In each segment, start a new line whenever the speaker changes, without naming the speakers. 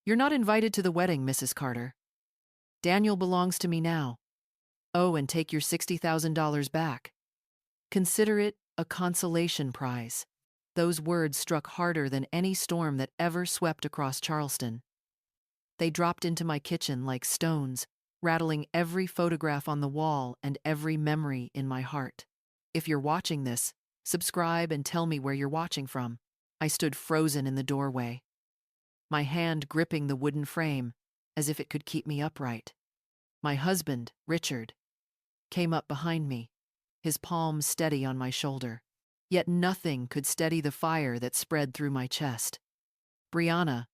You're not invited to the wedding, Mrs. Carter. Daniel belongs to me now. Oh, and take your $60,000 back. Consider it a consolation prize. Those words struck harder than any storm that ever swept across Charleston. They dropped into my kitchen like stones, rattling every photograph on the wall and every memory in my heart. If you're watching this, subscribe and tell me where you're watching from. I stood frozen in the doorway, my hand gripping the wooden frame as if it could keep me upright. My husband, Richard, came up behind me, his palm steady on my shoulder. Yet nothing could steady the fire that spread through my chest. Brianna,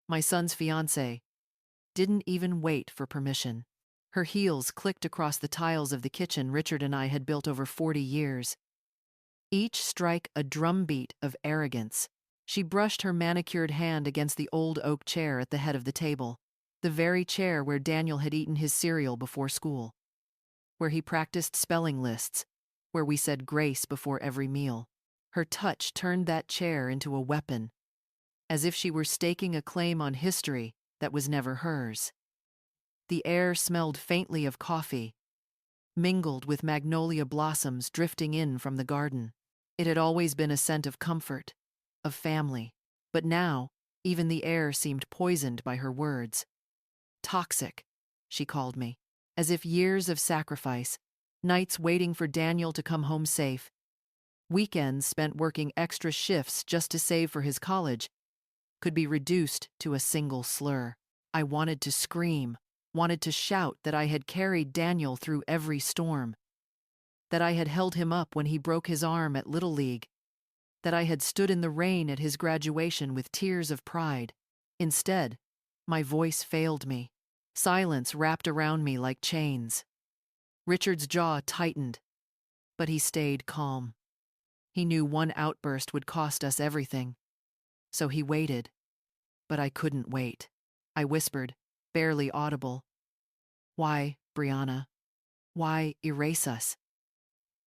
my son's fiancée, didn't even wait for permission. Her heels clicked across the tiles of the kitchen Richard and I had built over 40 years. Each strike a drumbeat of arrogance. She brushed her manicured hand against the old oak chair at the head of the table, the very chair where Daniel had eaten his cereal before school, where he practiced spelling lists, where we said grace before every meal. Her touch turned that chair into a weapon, as if she were staking a claim on history that was never hers. The air smelled faintly of coffee, mingled with magnolia blossoms drifting in from the garden. It had always been a scent of comfort, of family, but now even the air seemed poisoned by her words. Toxic, she called me, as if years of sacrifice, nights waiting for Daniel to come home safe, weekends spent working extra shifts just to save for his college, could be reduced to a single slur. I wanted to scream, wanted to shout that I had carried Daniel through every storm, that I had held him up when he broke his arm at Little League, that I had stood in the rain at his graduation with tears of pride. Instead, my voice failed me. Silence wrapped around me like chains. Richard's jaw tightened, but he stayed calm. He knew one outburst would cost us everything. So he waited. But I couldn't wait. I whispered, barely audible. Why, Brianna? Why erase us?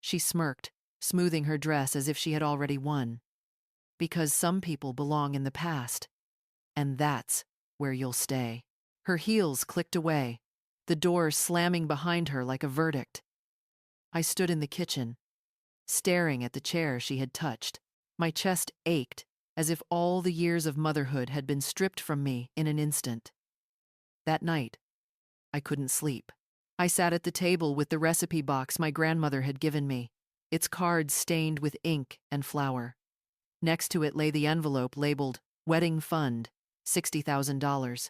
She smirked, smoothing her dress as if she had already won. Because some people belong in the past, and that's where you'll stay. Her heels clicked away, the door slamming behind her like a verdict. I stood in the kitchen, staring at the chair she had touched. My chest ached, as if all the years of motherhood had been stripped from me in an instant. That night, I couldn't sleep. I sat at the table with the recipe box my grandmother had given me, its cards stained with ink and flour. Next to it lay the envelope labeled Wedding Fund, $60,000.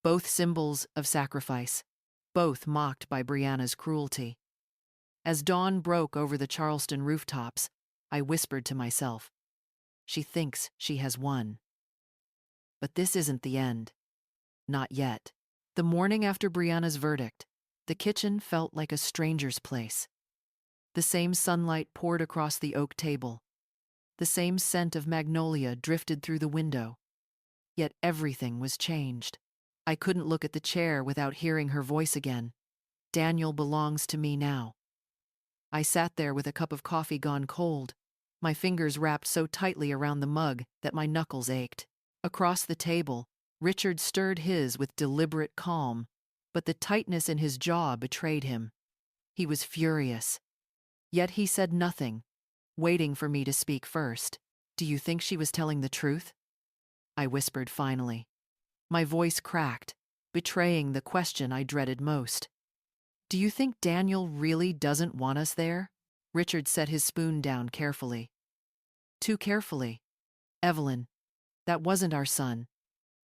Both symbols of sacrifice, both mocked by Brianna's cruelty. As dawn broke over the Charleston rooftops, I whispered to myself, she thinks she has won. But this isn't the end. Not yet. The morning after Brianna's verdict, the kitchen felt like a stranger's place. The same sunlight poured across the oak table. The same scent of magnolia drifted through the window. Yet everything was changed. I couldn't look at the chair without hearing her voice again. Daniel belongs to me now. I sat there with a cup of coffee gone cold, my fingers wrapped so tightly around the mug that my knuckles ached. Across the table, Richard stirred his with deliberate calm, but the tightness in his jaw betrayed him. He was furious. Yet he said nothing, waiting for me to speak first. Do you think she was telling the truth? I whispered finally. My voice cracked, betraying the question I dreaded most. Do you think Daniel really doesn't want us there? Richard set his spoon down carefully. Too carefully. Evelyn, that wasn't our son.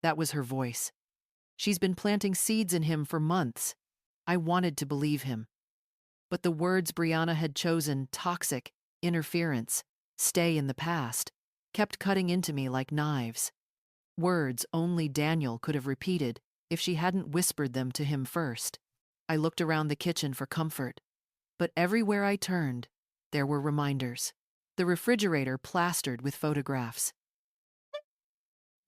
That was her voice. She's been planting seeds in him for months. I wanted to believe him. But the words Brianna had chosen, toxic, interference, stay in the past, kept cutting into me like knives. Words only Daniel could have repeated if she hadn't whispered them to him first. I looked around the kitchen for comfort, but everywhere I turned, there were reminders. The refrigerator plastered with photographs.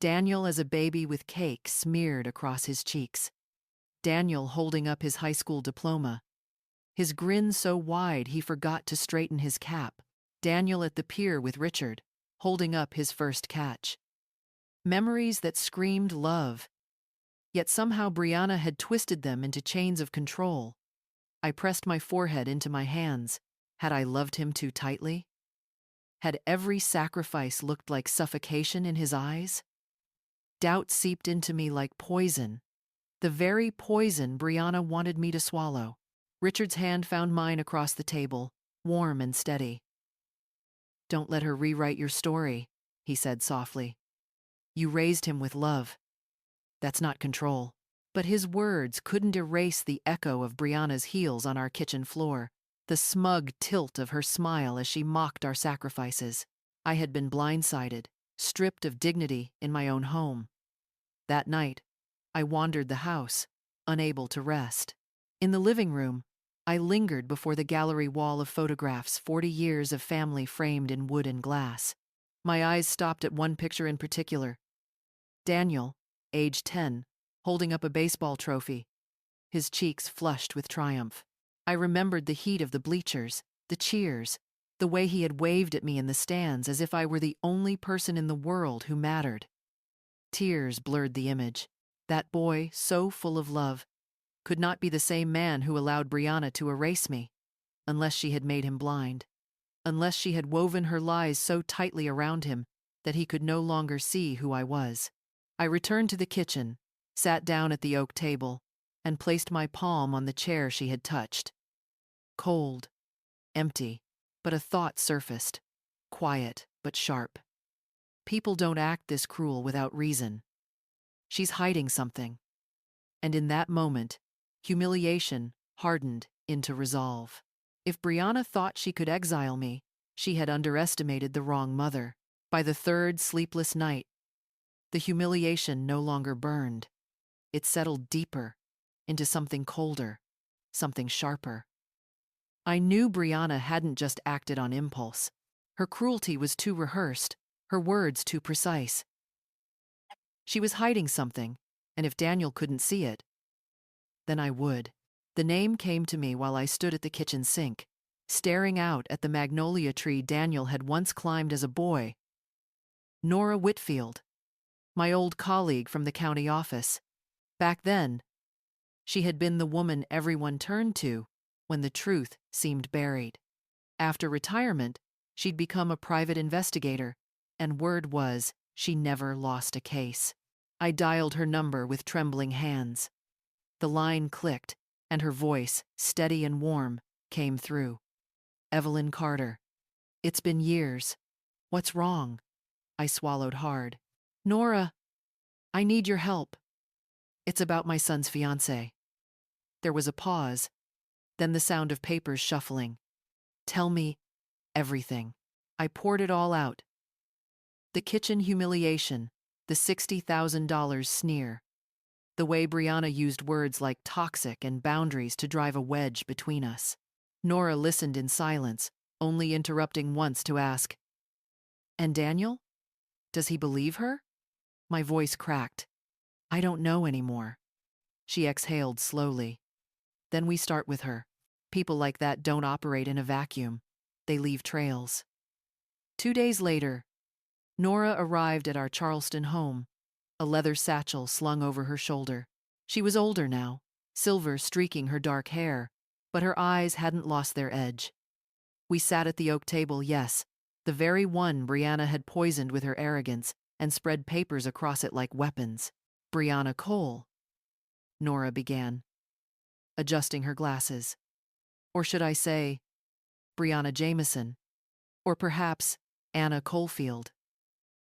Daniel as a baby with cake smeared across his cheeks. Daniel holding up his high school diploma, his grin so wide he forgot to straighten his cap. Daniel at the pier with Richard, holding up his first catch. Memories that screamed love. Yet somehow Brianna had twisted them into chains of control. I pressed my forehead into my hands. Had I loved him too tightly? Had every sacrifice looked like suffocation in his eyes? Doubt seeped into me like poison, the very poison Brianna wanted me to swallow. Richard's hand found mine across the table, warm and steady. "Don't let her rewrite your story," he said softly. "You raised him with love. That's not control." But his words couldn't erase the echo of Brianna's heels on our kitchen floor, the smug tilt of her smile as she mocked our sacrifices. I had been blindsided, stripped of dignity in my own home. That night, I wandered the house, unable to rest. In the living room, I lingered before the gallery wall of photographs, 40 years of family framed in wood and glass. My eyes stopped at one picture in particular. Daniel, age 10, holding up a baseball trophy, his cheeks flushed with triumph. I remembered the heat of the bleachers, the cheers, the way he had waved at me in the stands as if I were the only person in the world who mattered. Tears blurred the image. That boy, so full of love, could not be the same man who allowed Brianna to erase me, unless she had made him blind, unless she had woven her lies so tightly around him that he could no longer see who I was. I returned to the kitchen, sat down at the oak table, and placed my palm on the chair she had touched. Cold, empty, but a thought surfaced, quiet but sharp. People don't act this cruel without reason. She's hiding something. And in that moment, humiliation hardened into resolve. If Brianna thought she could exile me, she had underestimated the wrong mother. By the third sleepless night, the humiliation no longer burned. It settled deeper, into something colder, something sharper. I knew Brianna hadn't just acted on impulse. Her cruelty was too rehearsed, her words too precise. She was hiding something, and if Daniel couldn't see it, then I would. The name came to me while I stood at the kitchen sink, staring out at the magnolia tree Daniel had once climbed as a boy. Nora Whitfield, my old colleague from the county office. Back then, she had been the woman everyone turned to when the truth seemed buried. After retirement, she'd become a private investigator, and word was she never lost a case. I dialed her number with trembling hands. The line clicked, and her voice, steady and warm, came through. "Evelyn Carter. It's been years. What's wrong?" I swallowed hard. "Nora, I need your help. It's about my son's fiancée." There was a pause, then the sound of papers shuffling. "Tell me everything." I poured it all out. The kitchen humiliation, the $60,000 sneer, the way Brianna used words like toxic and boundaries to drive a wedge between us. Nora listened in silence, only interrupting once to ask, "And Daniel? Does he believe her?" My voice cracked. "I don't know anymore." She exhaled slowly. "Then we start with her. People like that don't operate in a vacuum. They leave trails." 2 days later, Nora arrived at our Charleston home, a leather satchel slung over her shoulder. She was older now, silver streaking her dark hair, but her eyes hadn't lost their edge. We sat at the oak table, yes, the very one Brianna had poisoned with her arrogance, and spread papers across it like weapons. "Brianna Cole," Nora began, adjusting her glasses. Or should I say, Brianna Jameson, or perhaps Anna Coalfield.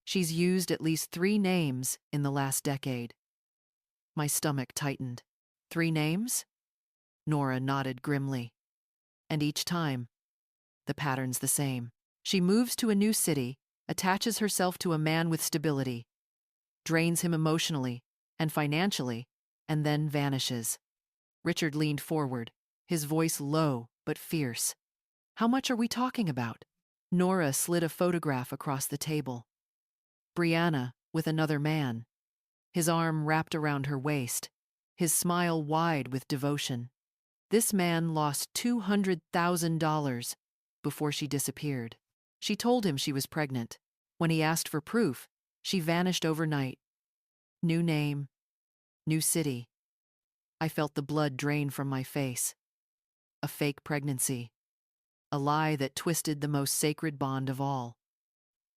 She's used at least 3 names in the last decade. My stomach tightened. 3 names? Nora nodded grimly. And each time, the pattern's the same. She moves to a new city, attaches herself to a man with stability, drains him emotionally and financially, and then vanishes. Richard leaned forward, his voice low but fierce. "How much are we talking about?" Nora slid a photograph across the table. Brianna with another man, his arm wrapped around her waist, his smile wide with devotion. This man lost $200,000 before she disappeared. She told him she was pregnant. When he asked for proof, She vanished overnight. New name, new city. I felt the blood drain from my face. A fake pregnancy. A lie that twisted the most sacred bond of all.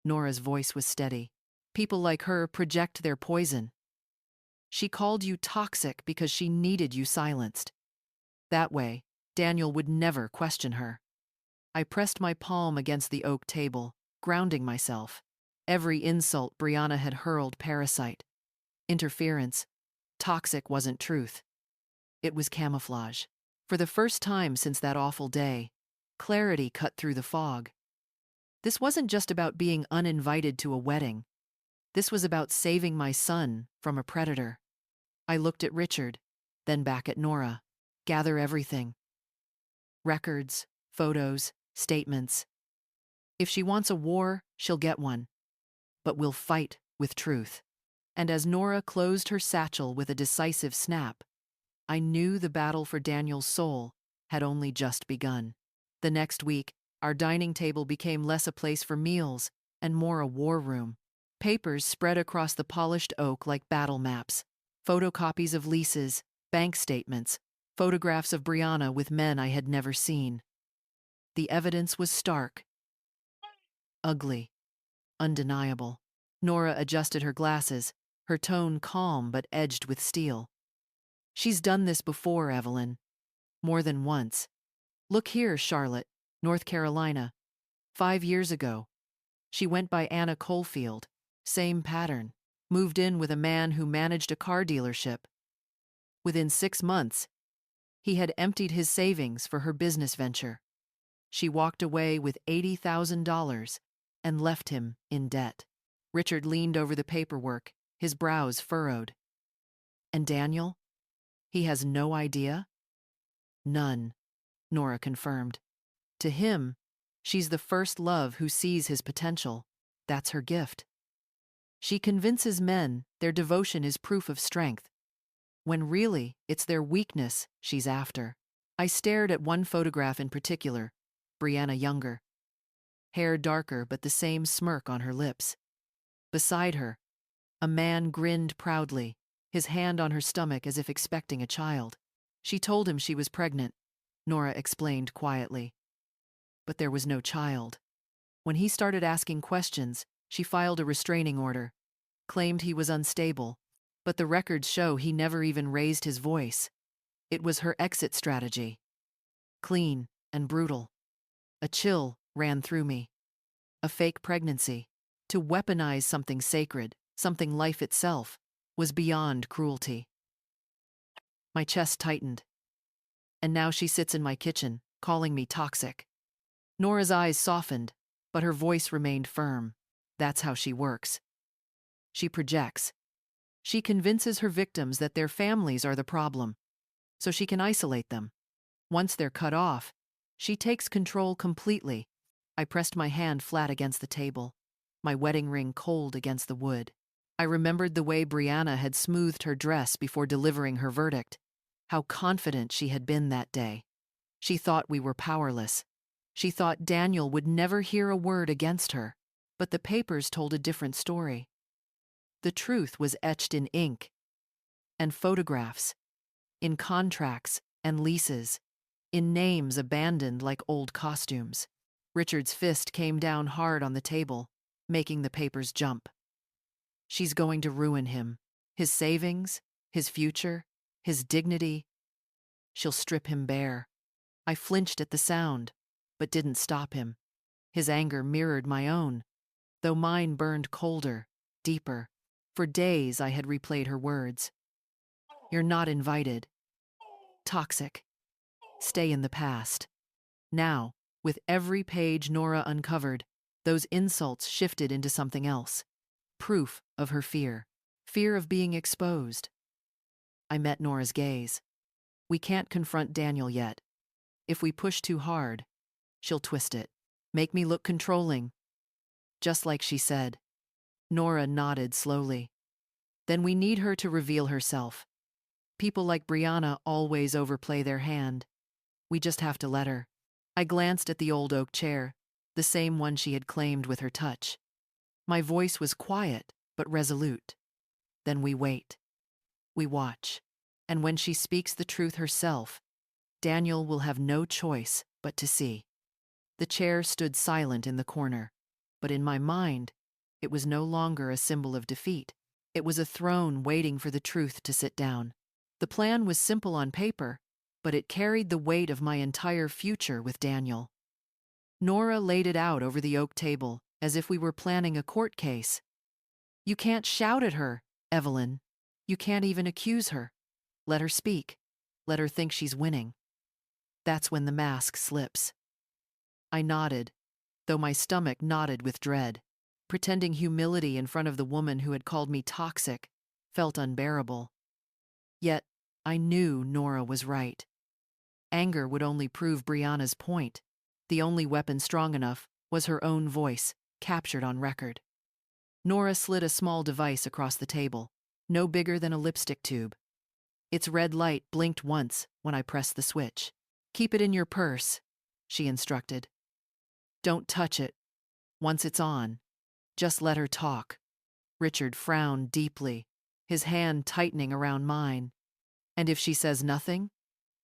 Nora's voice was steady. People like her project their poison. She called you toxic because she needed you silenced. That way, Daniel would never question her. I pressed my palm against the oak table, grounding myself. Every insult Brianna had hurled parasite. Interference. Toxic wasn't truth. It was camouflage. For the first time since that awful day, clarity cut through the fog. This wasn't just about being uninvited to a wedding. This was about saving my son from a predator. I looked at Richard, then back at Nora. Gather everything. Records, photos, statements. If she wants a war, she'll get one. But we'll fight with truth. And as Nora closed her satchel with a decisive snap, I knew the battle for Daniel's soul had only just begun. The next week, our dining table became less a place for meals and more a war room. Papers spread across the polished oak like battle maps, photocopies of leases, bank statements, photographs of Brianna with men I had never seen. The evidence was stark, ugly, undeniable. Nora adjusted her glasses, her tone calm but edged with steel. She's done this before, Evelyn. More than once. Look here, Charlotte, North Carolina. 5 years ago. She went by Anna Coalfield. Same pattern. Moved in with a man who managed a car dealership. Within 6 months, he had emptied his savings for her business venture. She walked away with $80,000 and left him in debt. Richard leaned over the paperwork, his brows furrowed. And Daniel? He has no idea? None, Nora confirmed. To him, she's the first love who sees his potential. That's her gift. She convinces men their devotion is proof of strength, when really it's their weakness she's after. I stared at one photograph in particular, Brianna younger. Hair darker but the same smirk on her lips. Beside her, a man grinned proudly, his hand on her stomach as if expecting a child. She told him she was pregnant, Nora explained quietly. But there was no child. When he started asking questions, she filed a restraining order, claimed he was unstable, but the records show he never even raised his voice. It was her exit strategy. Clean and brutal. A chill ran through me. A fake pregnancy. To weaponize something sacred, something life itself, was beyond cruelty. My chest tightened. And now she sits in my kitchen, calling me toxic. Nora's eyes softened, but her voice remained firm. That's how she works. She projects. She convinces her victims that their families are the problem, so she can isolate them. Once they're cut off, she takes control completely. I pressed my hand flat against the table, my wedding ring cold against the wood. I remembered the way Brianna had smoothed her dress before delivering her verdict, how confident she had been that day. She thought we were powerless. She thought Daniel would never hear a word against her, but the papers told a different story. The truth was etched in ink and photographs, in contracts and leases, in names abandoned like old costumes. Richard's fist came down hard on the table, making the papers jump. She's going to ruin him, his savings, his future, his dignity. She'll strip him bare. I flinched at the sound, but didn't stop him. His anger mirrored my own, though mine burned colder, deeper. For days I had replayed her words. You're not invited. Toxic. Stay in the past. Now, with every page Nora uncovered, those insults shifted into something else. Proof of her fear. Fear of being exposed. I met Nora's gaze. We can't confront Daniel yet. If we push too hard, she'll twist it. Make me look controlling. Just like she said. Nora nodded slowly. Then we need her to reveal herself. People like Brianna always overplay their hand. We just have to let her. I glanced at the old oak chair, the same one she had claimed with her touch. My voice was quiet, but resolute. Then we wait. We watch. And when she speaks the truth herself, Daniel will have no choice but to see. The chair stood silent in the corner, but in my mind, it was no longer a symbol of defeat. It was a throne waiting for the truth to sit down. The plan was simple on paper, but it carried the weight of my entire future with Daniel. Nora laid it out over the oak table, as if we were planning a court case. You can't shout at her, Evelyn. You can't even accuse her. Let her speak. Let her think she's winning. That's when the mask slips. I nodded, though my stomach knotted with dread. Pretending humility in front of the woman who had called me toxic felt unbearable. Yet, I knew Nora was right. Anger would only prove Brianna's point. The only weapon strong enough was her own voice, captured on record. Nora slid a small device across the table, no bigger than a lipstick tube. Its red light blinked once when I pressed the switch. Keep it in your purse, she instructed. Don't touch it. Once it's on, just let her talk. Richard frowned deeply, his hand tightening around mine. And if she says nothing?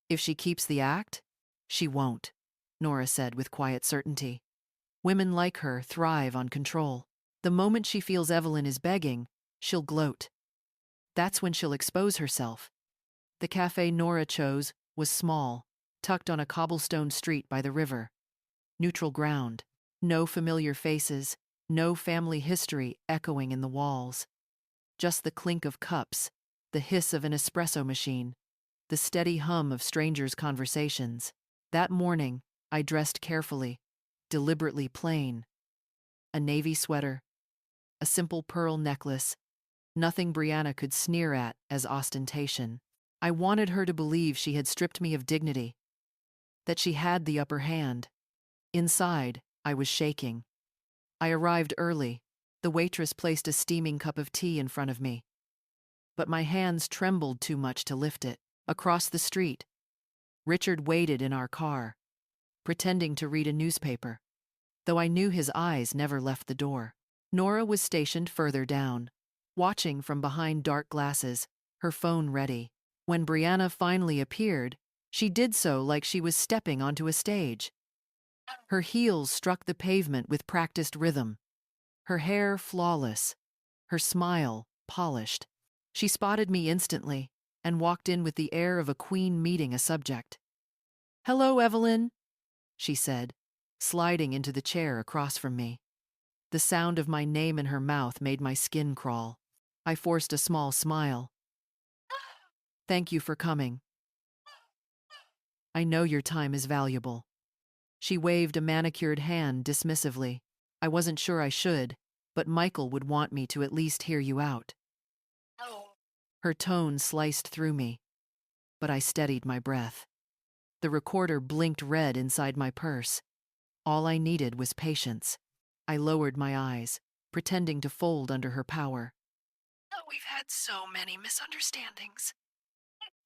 If she keeps the act? She won't, Nora said with quiet certainty. Women like her thrive on control. The moment she feels Evelyn is begging, she'll gloat. That's when she'll expose herself. The cafe Nora chose was small, tucked on a cobblestone street by the river. Neutral ground, no familiar faces, no family history echoing in the walls. Just the clink of cups, the hiss of an espresso machine, the steady hum of strangers' conversations. That morning, I dressed carefully, deliberately plain. A navy sweater, a simple pearl necklace, nothing Brianna could sneer at as ostentation. I wanted her to believe she had stripped me of dignity, that she had the upper hand. Inside, I was shaking. I arrived early. The waitress placed a steaming cup of tea in front of me. But my hands trembled too much to lift it. Across the street, Richard waited in our car, pretending to read a newspaper, though I knew his eyes never left the door. Nora was stationed further down, watching from behind dark glasses, her phone ready. When Brianna finally appeared, she did so like she was stepping onto a stage. Her heels struck the pavement with practiced rhythm, her hair flawless, her smile polished. She spotted me instantly and walked in with the air of a queen meeting a subject. "Hello, Evelyn," she said, sliding into the chair across from me. The sound of my name in her mouth made my skin crawl. I forced a small smile. "Thank you for coming. I know your time is valuable." She waved a manicured hand dismissively. "I wasn't sure I should, but Michael would want me to at least hear you out." Her tone sliced through me, but I steadied my breath. The recorder blinked red inside my purse. All I needed was patience. I lowered my eyes, pretending to fold under her power. "We've had so many misunderstandings.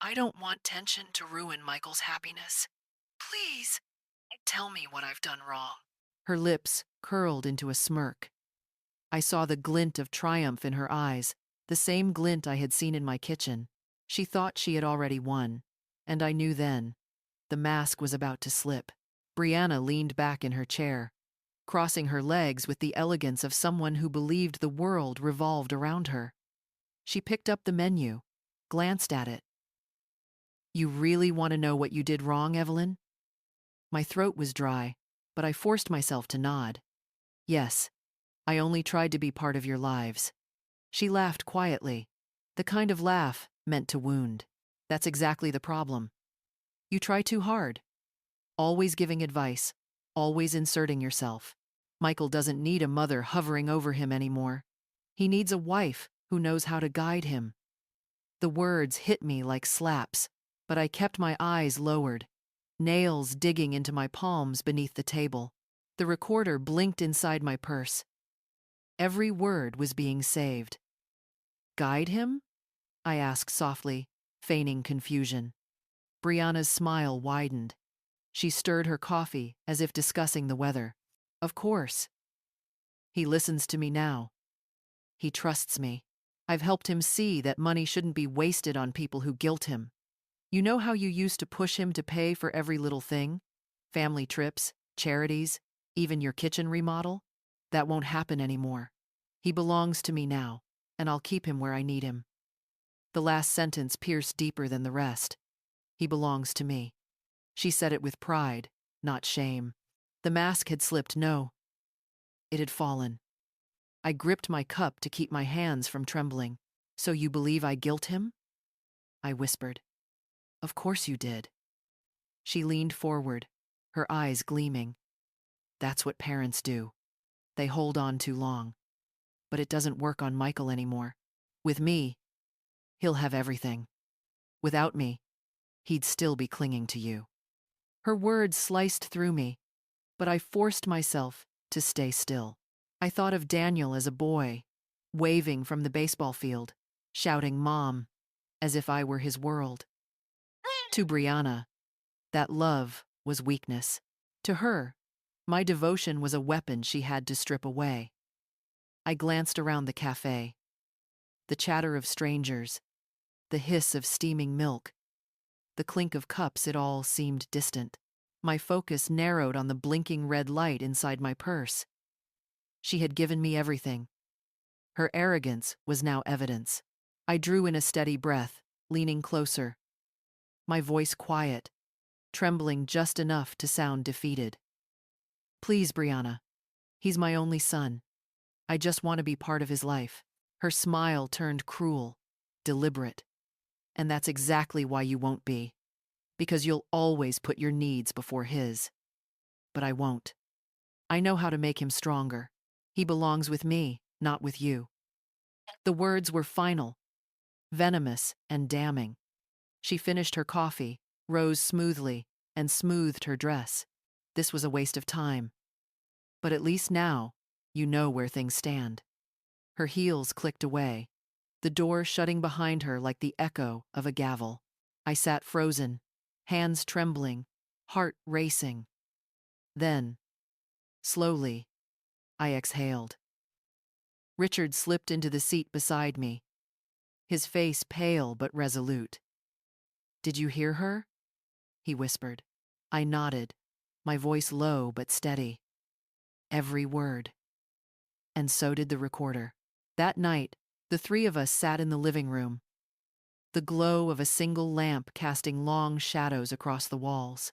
I don't want tension to ruin Michael's happiness. Please, tell me what I've done wrong." Her lips curled into a smirk. I saw the glint of triumph in her eyes, the same glint I had seen in my kitchen. She thought she had already won, and I knew then. The mask was about to slip. Brianna leaned back in her chair, crossing her legs with the elegance of someone who believed the world revolved around her. She picked up the menu, glanced at it. "You really want to know what you did wrong, Evelyn?" My throat was dry, but I forced myself to nod. "Yes, I only tried to be part of your lives." She laughed quietly, the kind of laugh meant to wound. "That's exactly the problem. You try too hard. Always giving advice, always inserting yourself. Michael doesn't need a mother hovering over him anymore. He needs a wife who knows how to guide him." The words hit me like slaps, but I kept my eyes lowered, nails digging into my palms beneath the table. The recorder blinked inside my purse. Every word was being saved. "Guide him?" I asked softly, feigning confusion. Brianna's smile widened. She stirred her coffee as if discussing the weather. "Of course. He listens to me now. He trusts me. I've helped him see that money shouldn't be wasted on people who guilt him. You know how you used to push him to pay for every little thing? Family trips, charities, even your kitchen remodel? That won't happen anymore. He belongs to me now, and I'll keep him where I need him. The last sentence pierced deeper than the rest. He belongs to me. She said it with pride, not shame. The mask had slipped, no. It had fallen. I gripped my cup to keep my hands from trembling. So you believe I guilt him? I whispered. Of course you did. She leaned forward, her eyes gleaming. That's what parents do. They hold on too long. But it doesn't work on Michael anymore. With me, he'll have everything. Without me, he'd still be clinging to you. Her words sliced through me, but I forced myself to stay still. I thought of Daniel as a boy, waving from the baseball field, shouting "Mom," as if I were his world. To Brianna, that love was weakness. To her, my devotion was a weapon she had to strip away. I glanced around the cafe. The chatter of strangers, the hiss of steaming milk, the clink of cups, it all seemed distant. My focus narrowed on the blinking red light inside my purse. She had given me everything. Her arrogance was now evidence. I drew in a steady breath, leaning closer. My voice quiet, trembling just enough to sound defeated. Please, Brianna. He's my only son. I just want to be part of his life. Her smile turned cruel, deliberate. And that's exactly why you won't be. Because you'll always put your needs before his. But I won't. I know how to make him stronger. He belongs with me, not with you. The words were final, venomous and damning. She finished her coffee, rose smoothly, and smoothed her dress. This was a waste of time. But at least now, you know where things stand. Her heels clicked away, the door shutting behind her like the echo of a gavel. I sat frozen, hands trembling, heart racing. Then, slowly, I exhaled. Richard slipped into the seat beside me, his face pale but resolute. Did you hear her? He whispered. I nodded, my voice low but steady. Every word. And so did the recorder. That night, the three of us sat in the living room, the glow of a single lamp casting long shadows across the walls.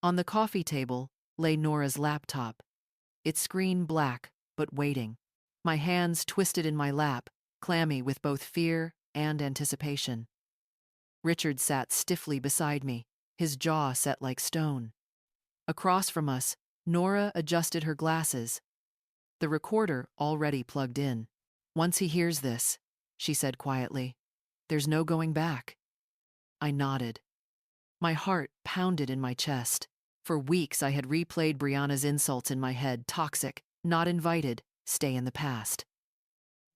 On the coffee table lay Nora's laptop, its screen black but waiting. My hands twisted in my lap, clammy with both fear and anticipation. Richard sat stiffly beside me, his jaw set like stone. Across from us, Nora adjusted her glasses, the recorder already plugged in. Once he hears this, she said quietly, there's no going back. I nodded. My heart pounded in my chest. For weeks I had replayed Brianna's insults in my head, toxic, not invited, stay in the past.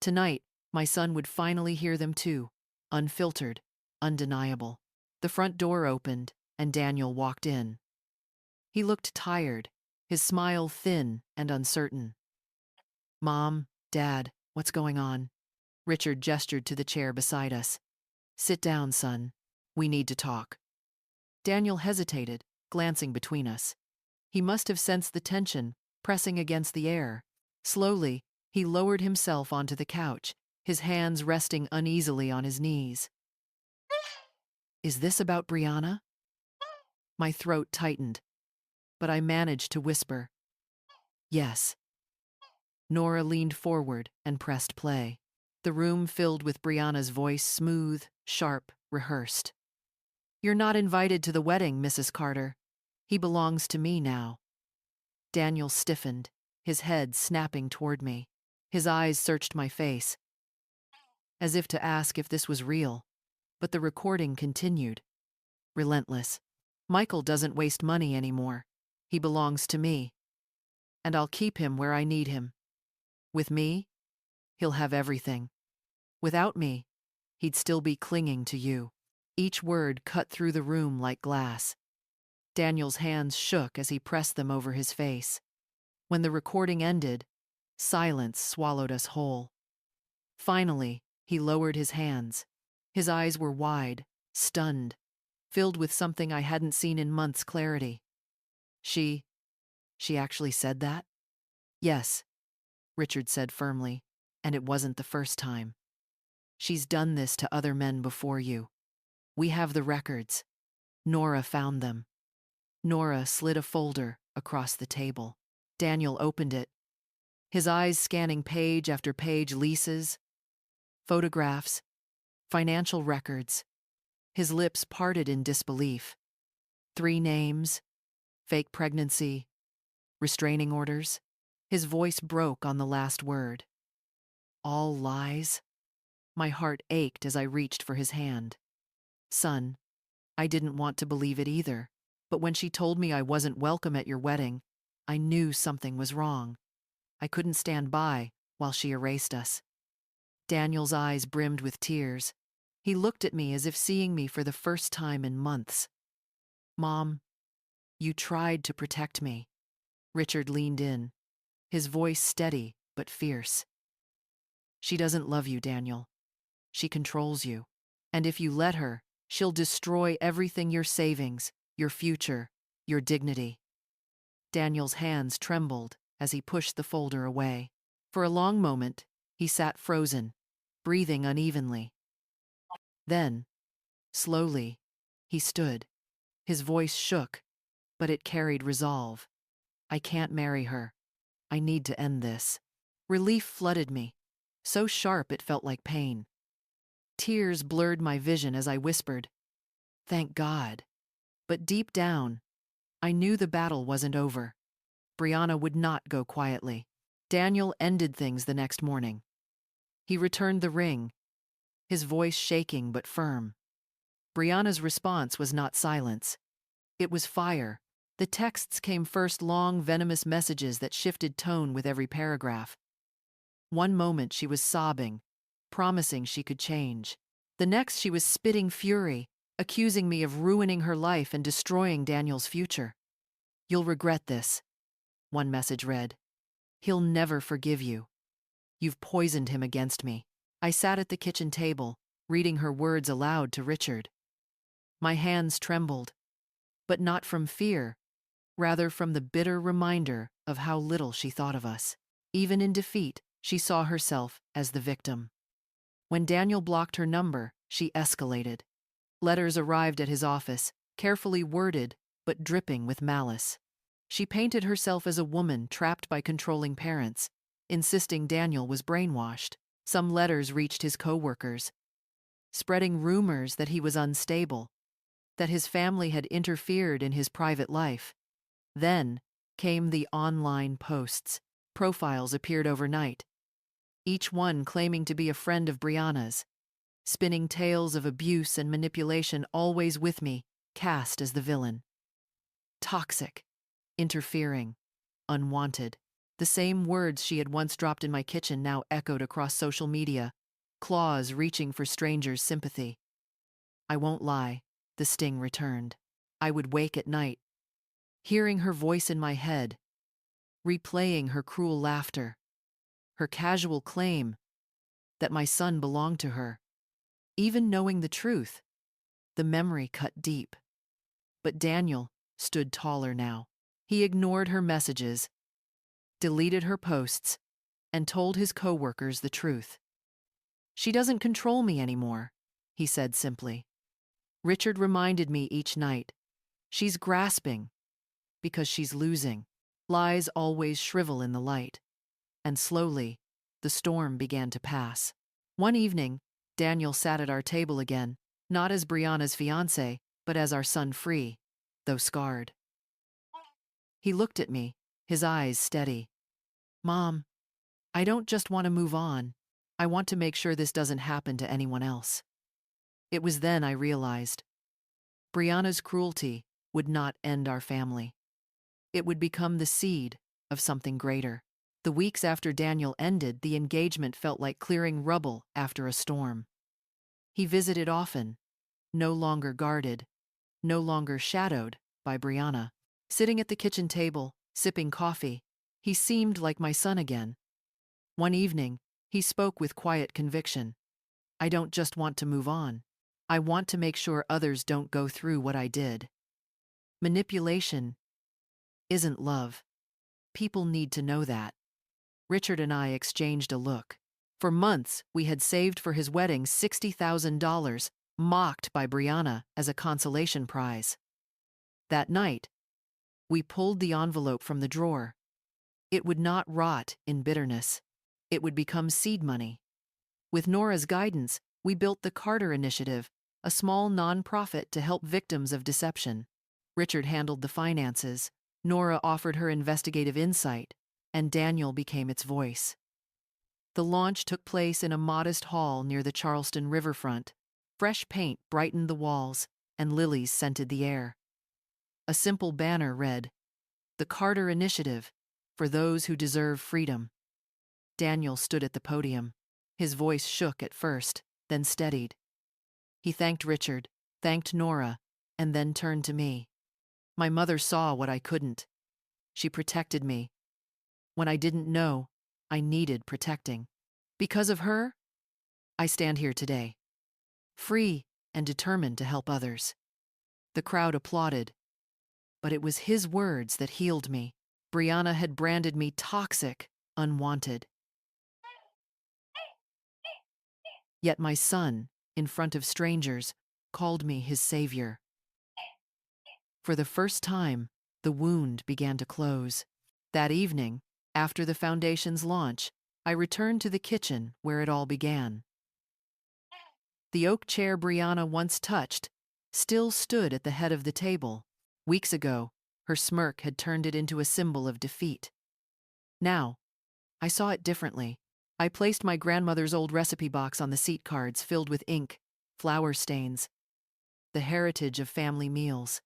Tonight, my son would finally hear them too, unfiltered, undeniable. The front door opened, and Daniel walked in. He looked tired, his smile thin and uncertain. Mom, Dad, what's going on? Richard gestured to the chair beside us. Sit down, son. We need to talk. Daniel hesitated, glancing between us. He must have sensed the tension, pressing against the air. Slowly, he lowered himself onto the couch, his hands resting uneasily on his knees. Is this about Brianna? My throat tightened, but I managed to whisper. Yes. Nora leaned forward and pressed play. The room filled with Brianna's voice, smooth, sharp, rehearsed. You're not invited to the wedding, Mrs. Carter. He belongs to me now. Daniel stiffened, his head snapping toward me. His eyes searched my face, as if to ask if this was real. But the recording continued, relentless. Michael doesn't waste money anymore. He belongs to me. And I'll keep him where I need him. With me, he'll have everything. Without me, he'd still be clinging to you. Each word cut through the room like glass. Daniel's hands shook as he pressed them over his face. When the recording ended, silence swallowed us whole. Finally, he lowered his hands. His eyes were wide, stunned, filled with something I hadn't seen in months' clarity. She actually said that? Yes, Richard said firmly, and it wasn't the first time. She's done this to other men before you. We have the records. Nora found them. Nora slid a folder across the table. Daniel opened it, his eyes scanning page after page, leases, photographs, financial records. His lips parted in disbelief. 3 names, fake pregnancy, restraining orders. His voice broke on the last word. All lies? My heart ached as I reached for his hand. Son, I didn't want to believe it either, but when she told me I wasn't welcome at your wedding, I knew something was wrong. I couldn't stand by while she erased us. Daniel's eyes brimmed with tears. He looked at me as if seeing me for the first time in months. Mom, you tried to protect me. Richard leaned in, his voice steady but fierce. She doesn't love you, Daniel. She controls you. And if you let her, she'll destroy everything: your savings, your future, your dignity. Daniel's hands trembled as he pushed the folder away. For a long moment, he sat frozen, breathing unevenly. Then, slowly, he stood. His voice shook, but it carried resolve. I can't marry her. I need to end this. Relief flooded me, so sharp it felt like pain. Tears blurred my vision as I whispered, "Thank God." But deep down, I knew the battle wasn't over. Brianna would not go quietly. Daniel ended things the next morning. He returned the ring, his voice shaking but firm. Brianna's response was not silence. It was fire. The texts came first, long, venomous messages that shifted tone with every paragraph. One moment she was sobbing, promising she could change. The next she was spitting fury, accusing me of ruining her life and destroying Daniel's future. You'll regret this, one message read. He'll never forgive you. You've poisoned him against me. I sat at the kitchen table, reading her words aloud to Richard. My hands trembled, but not from fear, rather from the bitter reminder of how little she thought of us. Even in defeat, she saw herself as the victim. When Daniel blocked her number, she escalated. Letters arrived at his office, carefully worded but dripping with malice. She painted herself as a woman trapped by controlling parents, insisting Daniel was brainwashed. Some letters reached his co-workers, spreading rumors that he was unstable, that his family had interfered in his private life. Then came the online posts. Profiles appeared overnight, each one claiming to be a friend of Brianna's, spinning tales of abuse and manipulation, always with me, cast as the villain. Toxic, interfering, unwanted. The same words she had once dropped in my kitchen now echoed across social media, claws reaching for strangers' sympathy. I won't lie, the sting returned. I would wake at night, hearing her voice in my head, replaying her cruel laughter, her casual claim that my son belonged to her. Even knowing the truth, the memory cut deep. But Daniel stood taller now. He ignored her messages, deleted her posts, and told his co-workers the truth. She doesn't control me anymore, he said simply. Richard reminded me each night, she's grasping because she's losing. Lies always shrivel in the light. And slowly, the storm began to pass. One evening, Daniel sat at our table again, not as Brianna's fiancé, but as our son, free, though scarred. He looked at me, his eyes steady. Mom, I don't just want to move on. I want to make sure this doesn't happen to anyone else. It was then I realized Brianna's cruelty would not end our family. It would become the seed of something greater. The weeks after Daniel ended, the engagement felt like clearing rubble after a storm. He visited often, no longer guarded, no longer shadowed by Brianna. Sitting at the kitchen table, sipping coffee, he seemed like my son again. One evening, He spoke with quiet conviction. I don't just want to move on. I want to make sure others don't go through what I did. Manipulation isn't love. People need to know that. Richard and I exchanged a look. For months, we had saved for his wedding $60,000, mocked by Brianna as a consolation prize. That night, we pulled the envelope from the drawer. It would not rot in bitterness. It would become seed money. With Nora's guidance, we built the Carter Initiative, a small nonprofit to help victims of deception. Richard handled the finances, Nora offered her investigative insight, and Daniel became its voice. The launch took place in a modest hall near the Charleston riverfront. Fresh paint brightened the walls, and lilies scented the air. A simple banner read, "The Carter Initiative, for those who deserve freedom." Daniel stood at the podium. His voice shook at first, then steadied. He thanked Richard, thanked Nora, and then turned to me. My mother saw what I couldn't. She protected me. When I didn't know, I needed protecting. Because of her, I stand here today, free and determined to help others. The crowd applauded, but it was his words that healed me. Brianna had branded me toxic, unwanted. Yet my son, in front of strangers, called me his savior. For the first time, the wound began to close. That evening, after the foundation's launch, I returned to the kitchen where it all began. The oak chair Brianna once touched still stood at the head of the table. Weeks ago, her smirk had turned it into a symbol of defeat. Now, I saw it differently. I placed my grandmother's old recipe box on the seat cards filled with ink, flour stains, the heritage of family meals.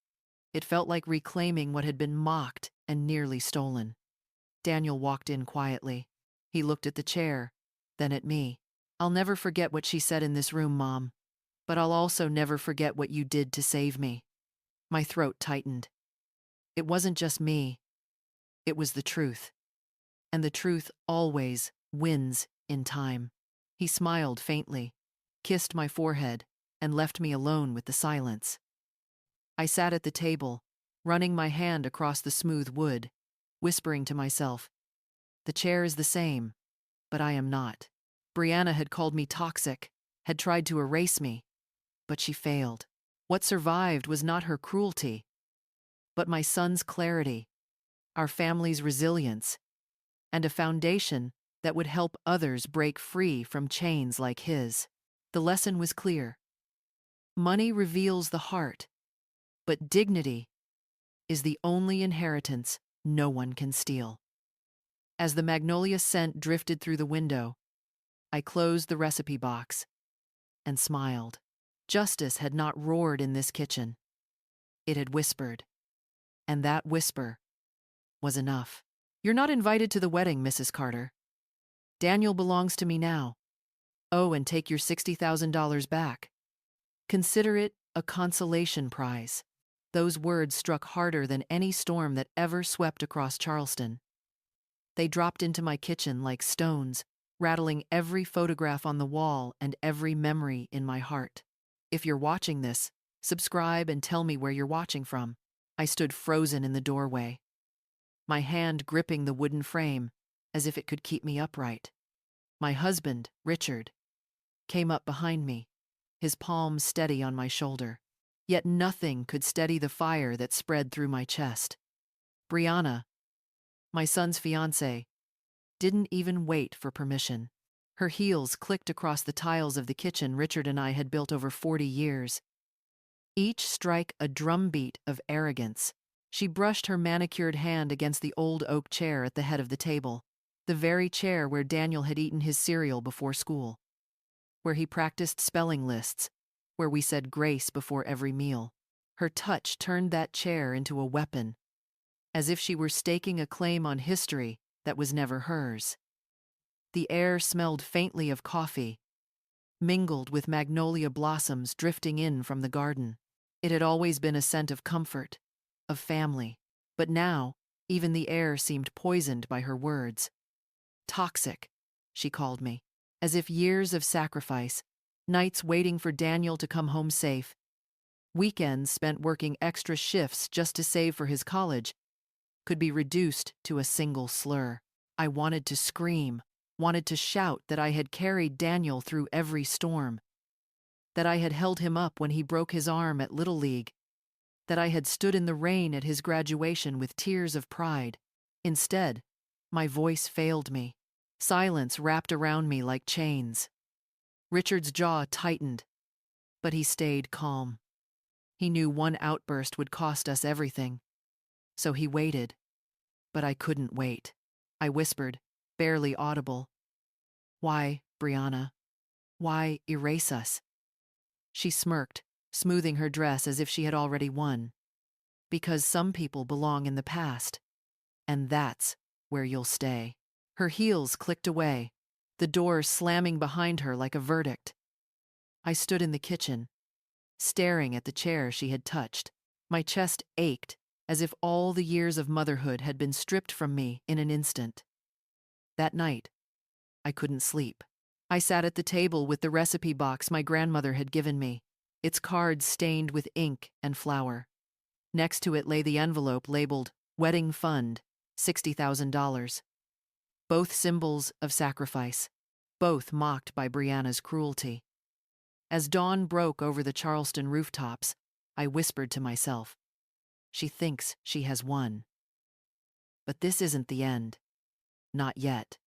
It felt like reclaiming what had been mocked and nearly stolen. Daniel walked in quietly. He looked at the chair, then at me. "I'll never forget what she said in this room, Mom. But I'll also never forget what you did to save me." My throat tightened. It wasn't just me. It was the truth. And the truth always wins in time. He smiled faintly, kissed my forehead, and left me alone with the silence. I sat at the table, running my hand across the smooth wood, whispering to myself, "The chair is the same, but I am not." Brianna had called me toxic, had tried to erase me, but she failed. What survived was not her cruelty, but my son's clarity, our family's resilience, and a foundation that would help others break free from chains like his. The lesson was clear. Money reveals the heart, but dignity is the only inheritance no one can steal. As the magnolia scent drifted through the window, I closed the recipe box and smiled. Justice had not roared in this kitchen. It had whispered, and that whisper was enough. "You're not invited to the wedding, Mrs. Carter. Daniel belongs to me now. Oh, and take your $60,000 back. Consider it a consolation prize." Those words struck harder than any storm that ever swept across Charleston. They dropped into my kitchen like stones, rattling every photograph on the wall and every memory in my heart. If you're watching this, subscribe and tell me where you're watching from. I stood frozen in the doorway, my hand gripping the wooden frame as if it could keep me upright. My husband, Richard, came up behind me, his palm steady on my shoulder. Yet nothing could steady the fire that spread through my chest. Brianna, my son's fiancée, didn't even wait for permission. Her heels clicked across the tiles of the kitchen Richard and I had built over 40 years. Each strike a drumbeat of arrogance. She brushed her manicured hand against the old oak chair at the head of the table, the very chair where Daniel had eaten his cereal before school, where he practiced spelling lists, where we said grace before every meal. Her touch turned that chair into a weapon, as if she were staking a claim on history that was never hers. The air smelled faintly of coffee, mingled with magnolia blossoms drifting in from the garden. It had always been a scent of comfort, of family, but now even the air seemed poisoned by her words. "Toxic," she called me. as if years of sacrifice, nights waiting for Daniel to come home safe, weekends spent working extra shifts just to save for his college, could be reduced to a single slur. I wanted to scream, wanted to shout that I had carried Daniel through every storm, that I had held him up when he broke his arm at Little League, that I had stood in the rain at his graduation with tears of pride. Instead, my voice failed me. Silence wrapped around me like chains. Richard's jaw tightened, but he stayed calm. He knew one outburst would cost us everything. So he waited. But I couldn't wait. I whispered, barely audible. "Why, Brianna? Why erase us?" She smirked, smoothing her dress as if she had already won. "Because some people belong in the past. And that's where you'll stay." Her heels clicked away, the door slamming behind her like a verdict. I stood in the kitchen, staring at the chair she had touched. My chest ached, as if all the years of motherhood had been stripped from me in an instant. That night, I couldn't sleep. I sat at the table with the recipe box my grandmother had given me, its cards stained with ink and flour. Next to it lay the envelope labeled Wedding Fund, $60,000. Both symbols of sacrifice, both mocked by Brianna's cruelty. As dawn broke over the Charleston rooftops, I whispered to myself, "She thinks she has won." But this isn't the end. Not yet.